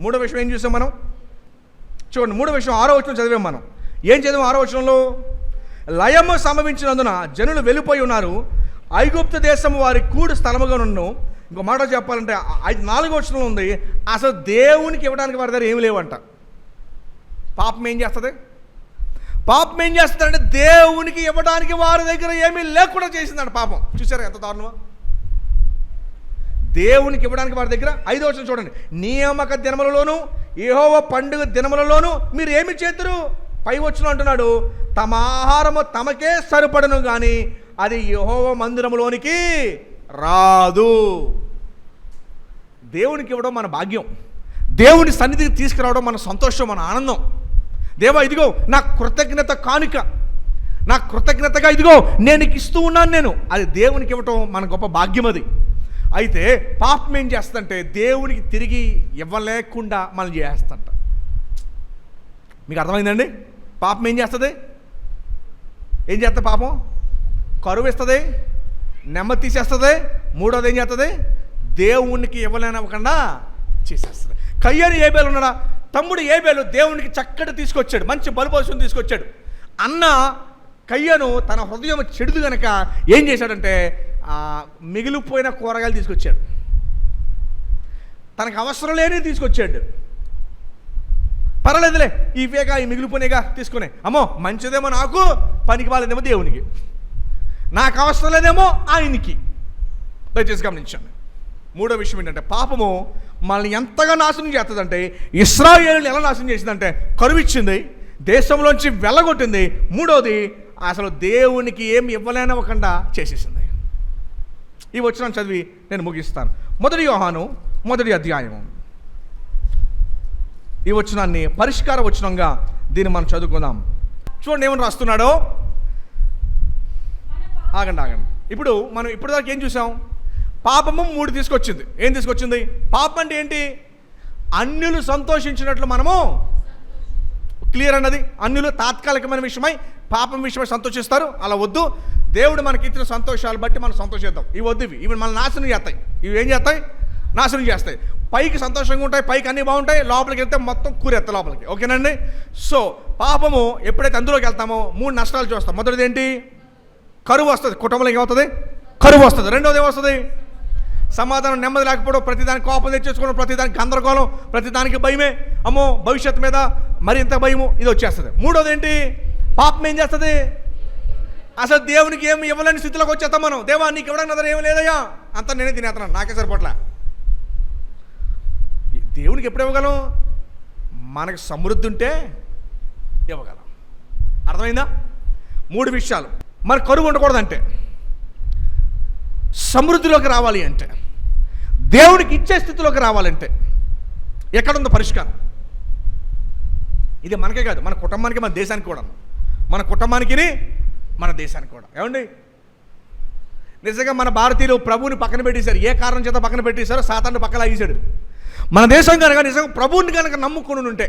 మూడో విషయం ఏం చూసాం మనం? చూడండి, మూడో విషయం 6వ వచనం చదివాం మనం. ఏం చదివాం 6వ వచనంలో? లయము సంభవించినందున జనులు వెళ్ళిపోయి ఉన్నారు, ఐగుప్తు దేశము వారి కూడు స్థలముగా ఉన్ను. ఇంకో మాట చెప్పాలంటే 4వ వచనంలో ఉంది, అసలు దేవునికి ఇవ్వడానికి వారి దగ్గర ఏమి లేవంట. పాపం ఏం చేస్తుంది? పాపం ఏం చేస్తుందంటే దేవునికి ఇవ్వడానికి వారి దగ్గర ఏమీ లేకుండా చేసిందంట పాపం. చూసారా ఎంత దారుణమో? దేవునికి ఇవ్వడానికి వారి దగ్గర 5వ వచనం చూడండి, నియామక దినములలోను యెహోవా పండుగ దినములలోను మీరు ఏమి చేతురు? పై వచనం అంటున్నాడు, తమ ఆహారము తమకే సరిపడను కానీ అది యెహోవా మందిరములోనికి రాదు. దేవునికి ఇవ్వడం మన భాగ్యం, దేవుని సన్నిధికి తీసుకురావడం మన సంతోషం, మన ఆనందం. దేవా ఇదిగో నా కృతజ్ఞత కానుక, నా కృతజ్ఞతగా ఇదిగో నేను నీకు ఇస్తూ ఉన్నాను నేను. అది దేవునికి ఇవ్వటం మన గొప్ప భాగ్యం. అది అయితే పాపం ఏం చేస్తుందంటే దేవునికి తిరిగి ఇవ్వలేకుండా మనం చేస్తుంట. మీకు అర్థమైందండి? పాపం ఏం చేస్తుంది? ఏం చేస్తుంది పాపం? కరువు ఇస్తుంది, నెమ్మది తీసేస్తుంది. మూడోది ఏం చేస్తుంది? దేవునికి ఇవ్వలేనివ్వకుండా చేసేస్తుంది. కయ్యను ఏబేలు ఉన్నాడా? తమ్ముడు ఏబేలు దేవునికి చక్కటి తీసుకొచ్చాడు, మంచి బలిపశువుని తీసుకొచ్చాడు. అన్న కయ్యను తన హృదయం చెడుదు కనుక ఏం చేశాడంటే మిగిలిపోయిన కూరగాయలు తీసుకొచ్చాడు, తనకు అవసరం లేని తీసుకొచ్చాడు. పర్వాలేదులే ఇవేగా ఈ మిగిలిపోయినగా తీసుకునే, అమ్మో మంచిదేమో నాకు, పనికి వాళ్ళేదేమో దేవునికి, నాకు అవసరం లేదేమో ఆయనకి. దయచేసి గమనించండి. మూడో విషయం ఏంటంటే పాపము మనల్ని ఎంతగా నాశనం చేస్తుందంటే, ఇశ్రాయేలుని ఎలా నాశనం చేసిందంటే కరువు ఇచ్చింది, దేశంలోంచి వెళ్ళగొట్టింది. మూడోది అసలు దేవునికి ఏమి ఇవ్వలేనివ్వకుండా చేసేసింది. ఈ వచనం చదివి నేను ముగిస్తాను. 1 యోహాను 1వ అధ్యాయం. ఈ వచనాన్ని పరిష్కార వచనంగా దీన్ని మనం చదువుకుందాం. చూడండి ఏమని రాస్తున్నాడో. ఆగండి. ఇప్పుడు మనం ఇప్పటిదాకా ఏం చూసాం? పాపము 3 తీసుకొచ్చింది. ఏం తీసుకొచ్చింది? పాపం అంటే ఏంటి? అన్యులు సంతోషించినట్లు మనము క్లియర్ అన్నది. అన్యులు తాత్కాలికమైన విషయమై పాపం విషయమై సంతోషిస్తారు. అలా వద్దు. దేవుడు మనకి ఇచ్చిన సంతోషాలు బట్టి మనం సంతోషిద్దాం. ఇవి వద్దు. ఇవి మన నాశనం చేస్తాయి. ఇవి ఏం చేస్తాయి? నాశనం చేస్తాయి. పైకి సంతోషంగా ఉంటాయి, పైకి అన్నీ బాగుంటాయి, లోపలికి వెళ్తే మొత్తం కూరెత్త లోపలికి. ఓకేనండి. సో పాపము ఎప్పుడైతే అందులోకి వెళ్తామో 3 నష్టాలు చూస్తాం. మొదటిది ఏంటి? కరువు వస్తుంది. కుటుంబంలో ఏమవుతుంది? కరువు వస్తుంది. రెండోది ఏమొస్తుంది? సమాధానం, నెమ్మది లేకపోవడం, ప్రతిదానికి కోపం తెచ్చేసుకోవడం, ప్రతిదానికి గందరగోళం, ప్రతిదానికి భయమే. అమ్మో భవిష్యత్తు మీద మరింత భయము, ఇది వచ్చేస్తుంది. మూడోది ఏంటి? పాపం ఏం చేస్తుంది? అసలు దేవునికి ఏమి ఇవ్వలేని స్థితిలోకి వచ్చేస్తాం మనం. దేవా నీకు ఇవ్వడానికి ఏమి లేదయ్యా, అంతా నేనే తినేస్తున్నాను, నాకే సరిపోట్లా. దేవునికి ఎప్పుడు ఇవ్వగలం? మనకు సమృద్ధి ఉంటే ఇవ్వగలం. అర్థమైందా? 3 విషయాలు. మరి కరువు ఉండకూడదంటే, సమృద్ధిలోకి రావాలి అంటే, దేవునికి ఇచ్చే స్థితిలోకి రావాలంటే ఎక్కడుందో పరిష్కారం? ఇది మనకే కాదు, మన కుటుంబానికి, మన దేశానికి కూడా. మన కుటుంబానికి, మన దేశానికి కూడా. ఏమండి, నిజంగా మన భారతీయులు ప్రభువుని పక్కన పెట్టేశారు. ఏ కారణం చేత పక్కన పెట్టేశారో సాతాను పక్కన లాగేశాడు. మన దేశం కనుక నిజంగా ప్రభువుని కనుక నమ్ముకుని ఉంటే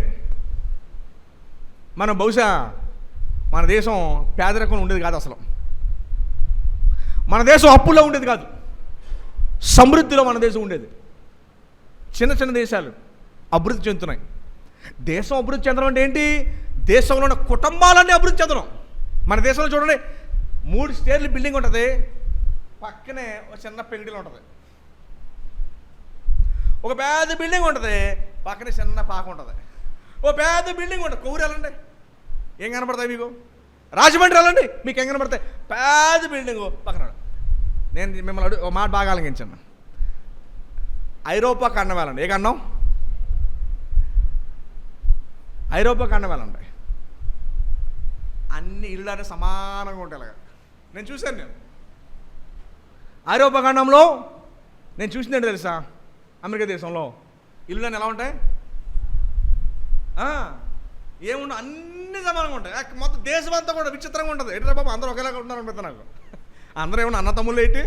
మనం బహుశా మన దేశం పేదరికం ఉండేది కాదు. అసలు మన దేశం అప్పుల్లో ఉండేది కాదు, సమృద్ధిలో మన దేశం ఉండేది. చిన్న చిన్న దేశాలు అభివృద్ధి చెందుతున్నాయి. దేశం అభివృద్ధి చెందడం అంటే ఏంటి? దేశంలో ఉన్న కుటుంబాలన్నీ అభివృద్ధి చెందడం. మన దేశంలో చూడండి, 3 స్టేర్లు బిల్డింగ్ ఉంటుంది, పక్కనే ఒక చిన్న పెంకుటిల్లు ఉంటుంది. ఒక పెద్ద బిల్డింగ్ ఉంటుంది, పక్కనే చిన్న పాక ఉంటుంది. ఓ పెద్ద బిల్డింగ్ ఉంటుంది. కొవ్వూరు వెళ్ళండి, ఏం కనపడతాయి మీకు? రాజమండ్రి వెళ్ళండి, మీకు ఏం కనపడతాయి? పెద్ద బిల్డింగు పక్కన. నేను మిమ్మల్ని ఒక మాట బాగా ఆలకించాను. ఐరోపా ఖండం వెళ్ళండి. ఏ ఖండం? ఐరోపా ఖండం వెళ్ళండి. అన్ని ఇళ్ళు అంటే సమానంగా ఉంటాయి. అలాగా నేను చూశాను. నేను ఐరోపా ఖండంలో నేను చూసిందంటే తెలుసా, అమెరికా దేశంలో ఇల్లులని ఎలా ఉంటాయి? ఏముండవు, అన్ని సమానంగా ఉంటాయి. మొత్తం దేశం అంతా కూడా విచిత్రంగా ఉంటుంది. ఎటురా బాబు అందరూ ఒకేలాగా ఉంటారని పెద్ద నాకు. అందరూ ఏమన్నా అన్నతమ్ముళ్ళు ఏంటి?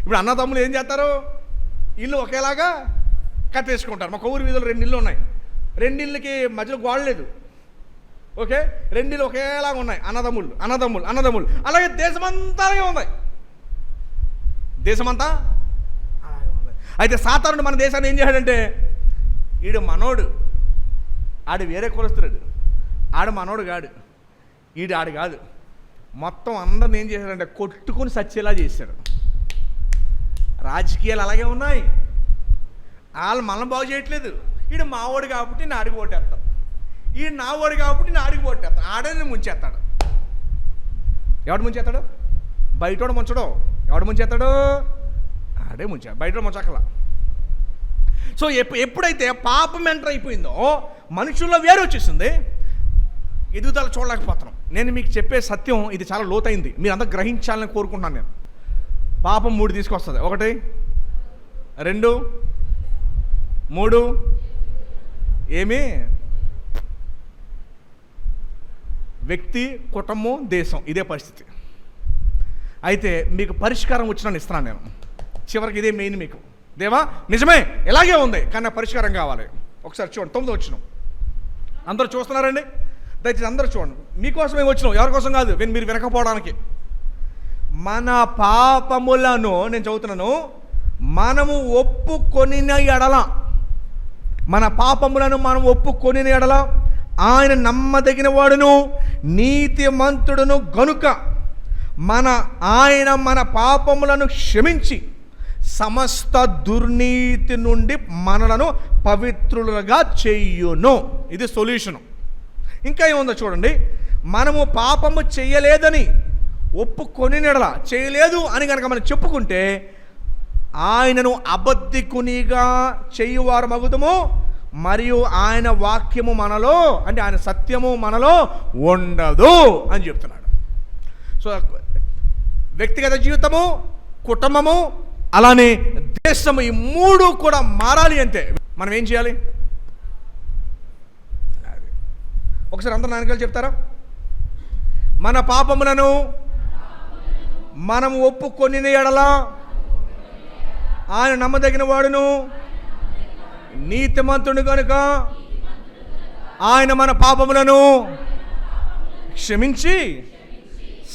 ఇప్పుడు అన్నతమ్ములు ఏం చేస్తారు? ఇల్లు ఒకేలాగా కట్టేసుకుంటారు. మా కొవ్వూరు వీధిలో 2 ఇళ్ళు ఉన్నాయి. 2 ఇళ్ళకి మధ్యలో గోడ లేదు. ఓకే, 2 ఇళ్ళు ఒకేలాగా ఉన్నాయి. అన్నదమ్ములు. అలాగే దేశమంతా అలాగే ఉంది. దేశమంతా అలాగే ఉంది. అయితే సాతానుడు మన దేశాన్ని ఏం చేశాడంటే, ఈడు మనోడు, ఆడు వేరే కులస్తుడు, ఆడు మనోడు కాడు, ఈడు ఆడు కాదు, మొత్తం అందరిని ఏం చేశాడంటే కొట్టుకుని సచ్చేలా చేశాడు. రాజకీయాలు అలాగే ఉన్నాయి. వాళ్ళు మనం బాగు చేయట్లేదు. ఈడు మావాడు కాబట్టి నా ఆడికి ఓటేస్తాడు, ఈడు నా వాడు కాబట్టి నా ఆడికి ఓటేస్తాడు. ఆడని ముంచేస్తాడు. ఎవడు ముంచేస్తాడు? బయటోడు ముంచడం. ఎవడు ముంచేస్తాడు? ఆడే ముంచాడు, బయట ముంచక్కల. సో ఎప్పుడైతే పాపం ఎంటర్ అయిపోయిందో మనుషుల్లో వేరు వచ్చేసింది, ఎదుగుదల చూడలేకపోతున్నాం. నేను మీకు చెప్పే సత్యం ఇది చాలా లోతైంది, మీరు అందరూ గ్రహించాలని కోరుకుంటున్నాను. నేను పాపం 3 తీసుకొస్తుంది. 1, 2, 3 ఏమి? వ్యక్తి, కుటుంబం, దేశం, ఇదే పరిస్థితి. అయితే మీకు పరిష్కారం వచ్చినాను ఇస్తున్నాను నేను. చివరికి ఇదే మెయిన్ మీకు. దేవా నిజమే ఇలాగే ఉంది, కానీ పరిష్కారం కావాలి. ఒకసారి చూడండి 9వ వచనం. అందరూ చూస్తున్నారండి? దయచేసి అందరూ చూడండి. మీకోసమే వచ్చినాం, ఎవరి కోసం కాదు. మీరు వినకపోవడానికి. మన పాపములను, నేను చదువుతున్నాను, మనము ఒప్పుకొనిన ఎడల, మన పాపములను మనం ఒప్పుకొనిన ఎడల ఆయన నమ్మదగిన వాడును నీతిమంతుడును గనుక ఆయన మన పాపములను క్షమించి సమస్త దుర్నీతి నుండి మనలను పవిత్రులుగా చెయ్యును. ఇది సొల్యూషను. ఇంకా ఏముందో చూడండి. మనము పాపము చేయలేదని ఒప్పుకొని నెడల, చేయలేదు అని కనుక మనం చెప్పుకుంటే ఆయనను అబద్ధికునిగా చేయువారు మగుదము, మరియు ఆయన వాక్యము మనలో, అంటే ఆయన సత్యము మనలో ఉండదు అని చెప్తున్నాడు. సో వ్యక్తిగత జీవితము, కుటుంబము, అలానే దేశము, ఈ 3 కూడా మారాలి అంటే మనం ఏం చేయాలి? ఒకసారి అందరూ నాన్నగారు చెప్తారా? మన పాపములను మనము ఒప్పుకొనిన ఎడల ఆయన నమ్మదగిన వాడును నీతిమంతుడు కనుక ఆయన మన పాపములను క్షమించి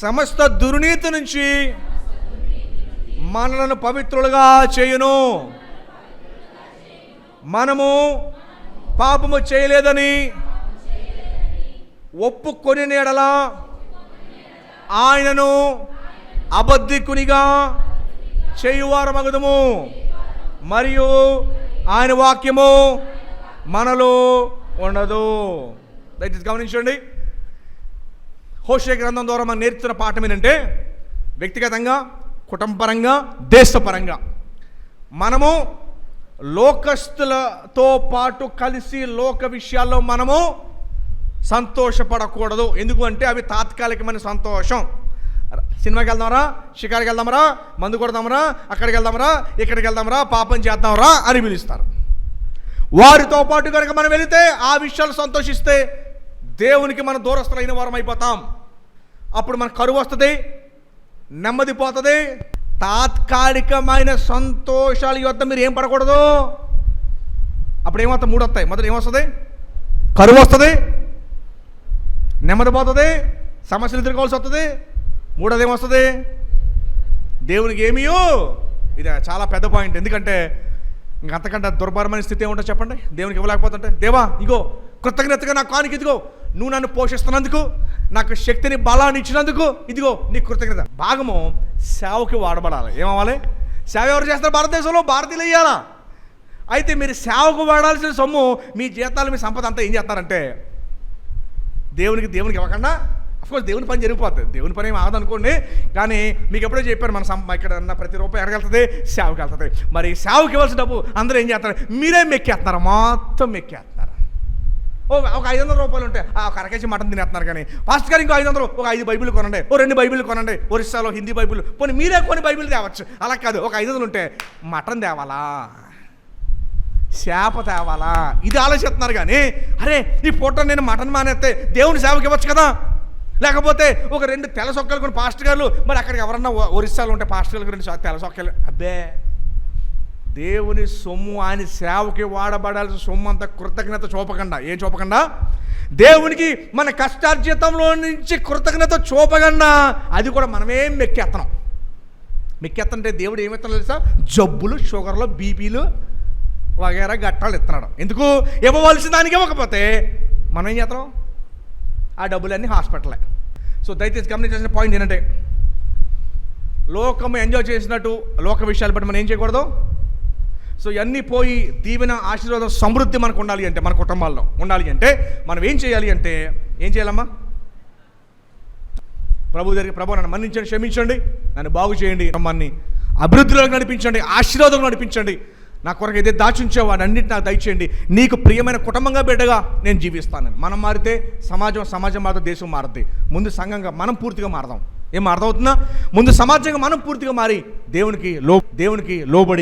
సమస్త దుర్నీతి నుంచి మనలను పవిత్రులుగా చేయును. మనము పాపము చేయలేదని ఒప్పుకొని ఎడల ఆయనను అబద్ధికునిగా చేయువారు మగుదము, మరియు ఆయన వాక్యము మనలో ఉండదు. దయచేసి గమనించండి, హోషేయ గ్రంథం ద్వారా మనం నేర్చుకున్న పాఠం ఏంటంటే, వ్యక్తిగతంగా, కుటుంబపరంగా, దేశపరంగా మనము లోకస్తులతో పాటు కలిసి లోక విషయాల్లో మనము సంతోషపడకూడదు. ఎందుకు అంటే అవి తాత్కాలికమైన సంతోషం. సినిమాకి వెళ్దామరా, షికారికి వెళ్దామరా, మందు కొడదామరా, అక్కడికి వెళ్దామరా, ఇక్కడికి వెళ్దామరా, పాపం చేద్దామరా అని పిలుస్తారు. వారితో పాటు కనుక మనం వెళితే, ఆ విషయాలు సంతోషిస్తే దేవునికి మనం దూరస్తులైన వారం అయిపోతాం. అప్పుడు మనకు కరువు వస్తుంది, నెమ్మది పోతుంది. తాత్కాలికమైన సంతోషాల యొద్ద మీరు ఏం పడకూడదు. అప్పుడు ఏమవుతాయి? మూడు వస్తాయి. మొదటి ఏమొస్తుంది? కరువు వస్తుంది, నెమ్మది పోతుంది, సమస్యలు ఎదుర్కోవాల్సి వస్తుంది. మూడోది ఏమొస్తుంది? దేవునికి ఏమీయో. ఇది చాలా పెద్ద పాయింట్. ఎందుకంటే ఇంకంతకంటే దుర్భరమైన స్థితి ఏముంటుంది చెప్పండి? దేవునికి ఇవ్వలేకపోతుంటే, దేవా ఇగో కృతజ్ఞతగా నా కానుక ఇదిగో, నువ్వు నన్ను పోషిస్తున్నందుకు, నాకు శక్తిని బలాన్ని ఇచ్చినందుకు, ఇదిగో నీ కృతజ్ఞత. భాగము సేవకి వాడబడాలి. ఏమవ్వాలి? సేవ ఎవరు చేస్తారు? భారతదేశంలో భారతీయులు ఇయ్యాలా. అయితే మీరు సేవకు వాడాల్సిన సొమ్ము, మీ జీతాలు, మీ సంపద అంతా ఏం చేస్తారంటే దేవునికి ఇవ్వకుండా, అఫ్కోర్స్ దేవుని పని జరిగిపోతుంది, దేవుని పని ఏమి ఆగదనుకోండి. కానీ మీకు ఎప్పుడో చెప్పారు, మన ఇక్కడ ఉన్న ప్రతి రూపాయి ఎక్కడికెళ్తుంది? సేవకి వెళ్తుంది. మరి సేవకి ఇవ్వాల్సిన డబ్బు అందరూ ఏం చేస్తారు? మీరే మెక్కేస్తున్నారు, మొత్తం మెక్కేస్తున్నారు. ఒక 500 రూపాయలు ఉంటే ఒక అరకేజీ మటన్ తినేస్తున్నారు. కానీ పాస్టర్ గారు ఇంకో 500, ఒక 5 బైబిల్ కొనండి, 2 బైబిల్ కొనండి, ఒరిస్సాలో హిందీ బైబిల్, పోనీ మీరే కొన్ని బైబిల్ తేవచ్చు. అలా కాదు, ఒక 500 ఉంటే మటన్ తేవాలా, చేప తేవాలా, ఇది ఆలోచిస్తున్నారు. కానీ అరే ఈ పూట నేను మటన్ మానేస్తే దేవుని సేవకి ఇవ్వచ్చు కదా. లేకపోతే ఒక 2 తెల్ల సొక్కలు కొన్ని పాస్టర్ గారు, మరి అక్కడికి ఎవరన్నా ఒరిస్సాలో ఉంటే పాస్టర్ గారికి 2 తెల్ల సొక్కలు. అబ్బే, దేవుని సొమ్ము, ఆయన సేవకి వాడబడాల్సిన సొమ్ము అంతా కృతజ్ఞత చూపకుండా, ఏం చూపకుండా, దేవునికి మన కష్టార్జితంలో నుంచి కృతజ్ఞత చూపకుండా, అది కూడా మనమేం మెక్కేస్తుంటే దేవుడు ఏమిస్తున్నాడు తెలుసా? జబ్బులు, షుగర్లు, బీపీలు వగేరా గట్టాలు ఇస్తున్నాడు. ఎందుకు? ఇవ్వవలసిన దానికి ఇవ్వకపోతే మనం ఏం చేస్తాం? ఆ డబ్బులన్నీ హాస్పిటలే. సో దయచేసి గమనించాల్సిన పాయింట్ ఏంటంటే, లోకము ఎంజాయ్ చేసినట్టు లోక విషయాలు బట్టి మనం ఏం చేయకూడదు. సో ఇవన్నీ పోయి దీవెన, ఆశీర్వాదం, సమృద్ధి మనకు ఉండాలి అంటే, మన కుటుంబాల్లో ఉండాలి అంటే మనం ఏం చేయాలి అంటే, ఏం చేయాలమ్మా? ప్రభు దగ్గరికి, ప్రభు నన్ను మన్నించండి, క్షమించండి, నన్ను బాగు చేయండి, కుటుంబాన్ని అభివృద్ధిలోకి నడిపించండి, ఆశీర్వాదం నడిపించండి, నా కొరకు ఏదైతే దాచుంచావో అన్నింటి నాకు దయచేయండి, నీకు ప్రియమైన కుటుంబంగా బిడ్డగా నేను జీవిస్తాను. మనం మారితే సమాజం మారితే దేశం మారుతుంది. ముందు సంఘంగా మనం పూర్తిగా మారదాం. ఏం అర్థమవుతుందా? ముందు సమాజంగా మనం పూర్తిగా మారి దేవునికి లోబడి